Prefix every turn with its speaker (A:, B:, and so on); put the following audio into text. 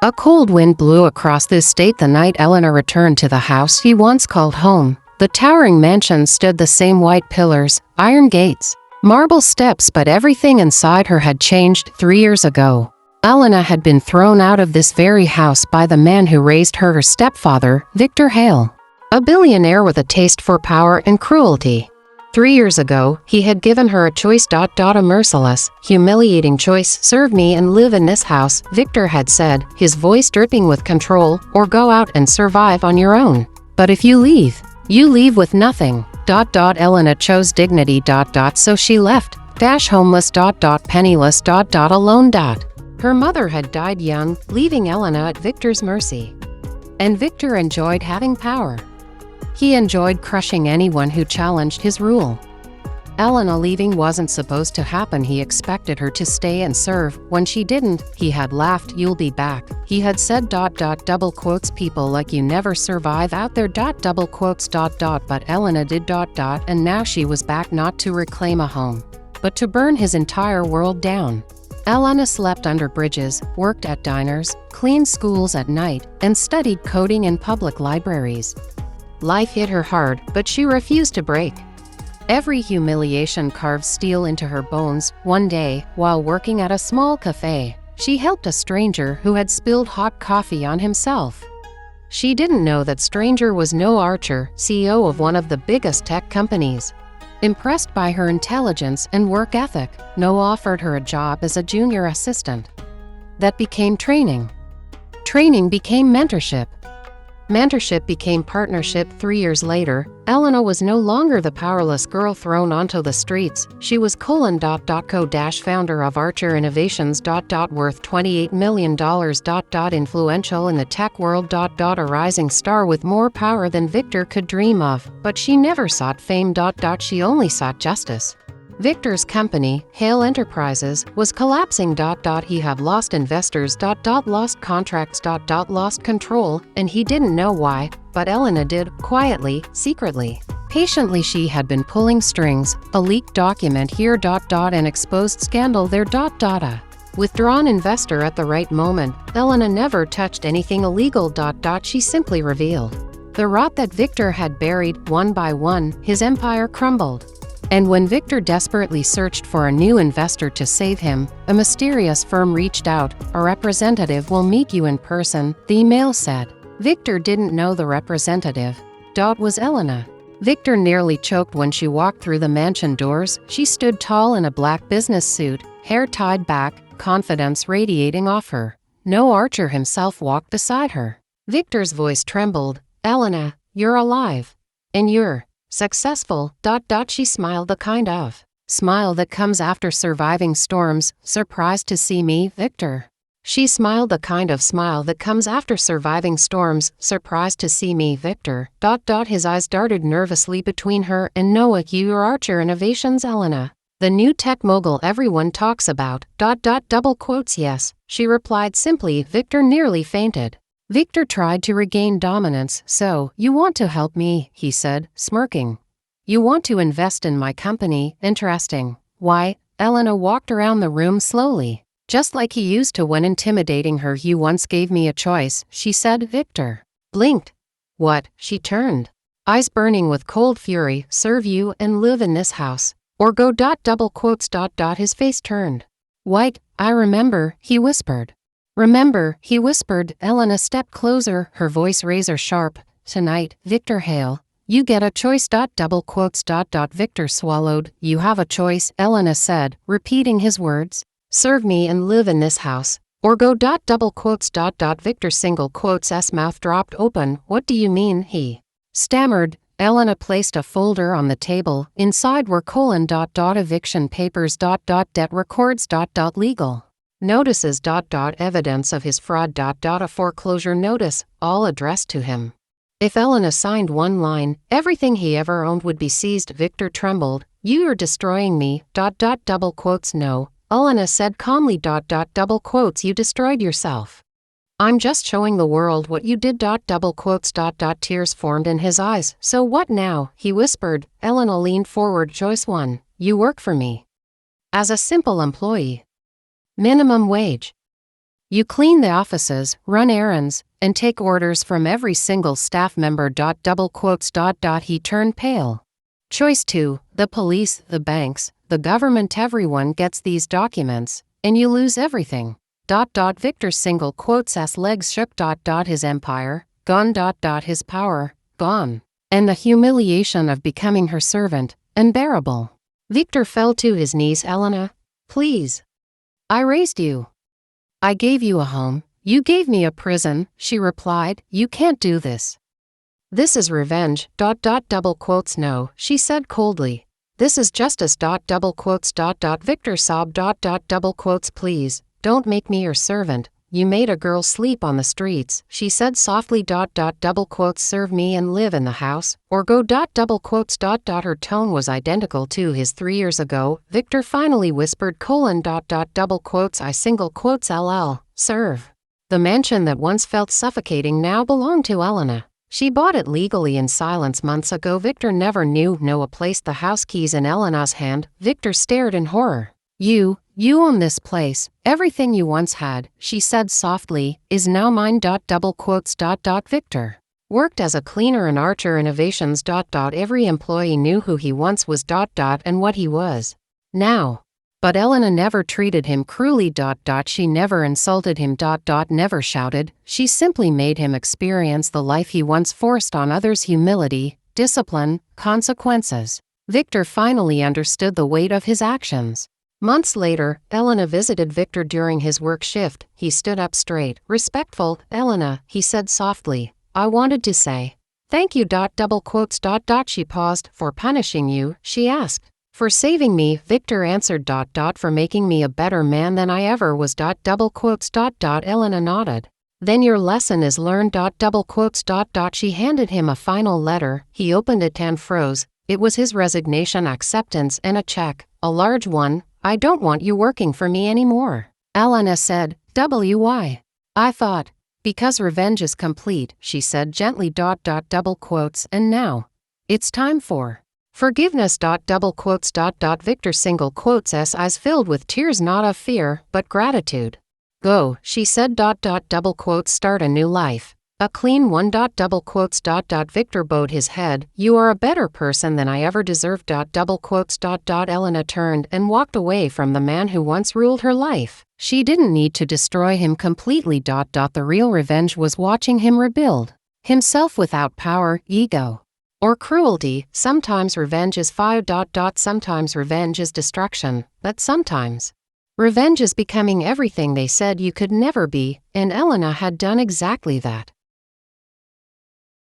A: A cold wind blew across this state the night Elena returned to the house she once called home. The towering mansion stood the same white pillars, iron gates, marble steps, but everything inside her had changed 3 years ago. Elena had been thrown out of this very house by the man who raised her stepfather, Victor Hale, a billionaire with a taste for power and cruelty. 3 years ago, he had given her a choice. A merciless, humiliating choice: serve me and live in this house, Victor had said, his voice dripping with control, or go out and survive on your own. But if you leave with nothing. Elena chose dignity. So she left. Homeless. Penniless. Alone. Her mother had died young, leaving Elena at Victor's mercy. And Victor enjoyed having power. He enjoyed crushing anyone who challenged his rule. Elena leaving wasn't supposed to happen. He expected her to stay and serve. When she didn't, he had laughed. You'll be back, he had said. People like you never survive out there. But Elena did. And now she was back, not to reclaim a home, but to burn his entire world down. Elena slept under bridges, worked at diners, cleaned schools at night, and studied coding in public libraries. Life hit her hard, but she refused to break. Every humiliation carved steel into her bones. One day, while working at a small cafe, she helped a stranger who had spilled hot coffee on himself. She didn't know that stranger was Noah Archer, CEO of one of the biggest tech companies. Impressed by her intelligence and work ethic, Noah offered her a job as a junior assistant. That became training. Training became mentorship. Mentorship became partnership. 3 years later, Elena was no longer the powerless girl thrown onto the streets. She was co-founder of Archer Innovations. Worth $28 million. Influential in the tech world. A rising star with more power than Victor could dream of. But she never sought fame. She only sought justice. Victor's company, Hale Enterprises, was collapsing. He had lost investors. Lost contracts. Lost control, and he didn't know why, but Elena did, quietly, secretly. Patiently she had been pulling strings, a leaked document here. An exposed scandal there. A withdrawn investor at the right moment. Elena never touched anything illegal. She simply revealed the rot that Victor had buried. One by one, his empire crumbled. And when Victor desperately searched for a new investor to save him, a mysterious firm reached out. A representative will meet you in person, the email said. Victor didn't know the representative. Was Elena. Victor nearly choked when she walked through the mansion doors. She stood tall in a black business suit, hair tied back, confidence radiating off her. Noah Archer himself walked beside her. Victor's voice trembled. Elena, you're alive. And you're successful. She smiled, the kind of smile that comes after surviving storms. Surprised to see me, Victor? She smiled, the kind of smile that comes after surviving storms. Surprised to see me, Victor? His eyes darted nervously between her and Noah. You're Archer Innovations, Elena, the new tech mogul everyone talks about. Yes, she replied simply. Victor nearly fainted. Victor tried to regain dominance. So, you want to help me, he said, smirking. You want to invest in my company, interesting. Why? Elena walked around the room slowly, just like he used to when intimidating her. You once gave me a choice, she said. Victor blinked. What? She turned, eyes burning with cold fury. Serve you and live in this house, or go. His face turned white. I remember, he whispered. Remember, he whispered. Elena stepped closer, her voice razor sharp. Tonight, Victor Hale, you get a choice. Victor swallowed. You have a choice, Elena said, repeating his words. Serve me and live in this house, or go. Victor single quotes' mouth dropped open. What do you mean, he stammered. Elena placed a folder on the table. Inside were eviction papers. Debt records. Legal notices. Evidence of his fraud. A foreclosure notice, all addressed to him. If Elena signed one line, everything he ever owned would be seized. Victor trembled. You are destroying me. No, Elena said calmly. You destroyed yourself. I'm just showing the world what you did. Tears formed in his eyes. So what now? He whispered. Elena leaned forward. Choice 1. You work for me as a simple employee. Minimum wage. You clean the offices, run errands, and take orders from every single staff member. Double quotes. He turned pale. Choice 2, the police, the banks, the government, everyone gets these documents, and you lose everything. Victor single quotes as legs shook. His empire, gone. His power, gone. And the humiliation of becoming her servant, unbearable. Victor fell to his knees. Elena, please. I raised you. I gave you a home. You gave me a prison, she replied. You can't do this. This is revenge. Double quotes. No, she said coldly. This is justice. Double quotes. Victor sobbed. Double quotes. Please, don't make me your servant. You made a girl sleep on the streets, she said softly. Double quotes. Serve me and live in the house, or go. Double quotes. Her tone was identical to his 3 years ago. Victor finally whispered: Double quotes. I single quotes. LL, serve. The mansion that once felt suffocating now belonged to Elena. She bought it legally in silence months ago. Victor never knew. Noah placed the house keys in Elena's hand. Victor stared in horror. You own this place. Everything you once had, she said softly, is now mine. Double quotes. Victor worked as a cleaner in Archer Innovations. Every employee knew who he once was. And what he was now. But Elena never treated him cruelly. She never insulted him. Never shouted. She simply made him experience the life he once forced on others: humility, discipline, consequences. Victor finally understood the weight of his actions. Months later, Elena visited Victor during his work shift. He stood up straight, respectful. Elena, he said softly, I wanted to say thank you. Double quotes. She paused. For punishing you, she asked. For saving me, Victor answered. For making me a better man than I ever was. Double quotes. Elena nodded. Then your lesson is learned. Double quotes. She handed him a final letter. He opened it and froze. It was his resignation, acceptance, and a check, a large one. I don't want you working for me anymore. Elena said, "Why?" I thought, because revenge is complete, she said gently. Double quotes. And now, it's time for forgiveness. Double quotes. Victor single quotes, eyes filled with tears, not of fear, but gratitude. Go, she said. Double quotes. Start a new life. A clean one. Double quotes. Victor bowed his head. You are a better person than I ever deserved. Double quotes. Elena turned and walked away from the man who once ruled her life. She didn't need to destroy him completely. The real revenge was watching him rebuild himself without power, ego, or cruelty. Sometimes revenge is fire. Sometimes revenge is destruction, but sometimes revenge is becoming everything they said you could never be, and Elena had done exactly that.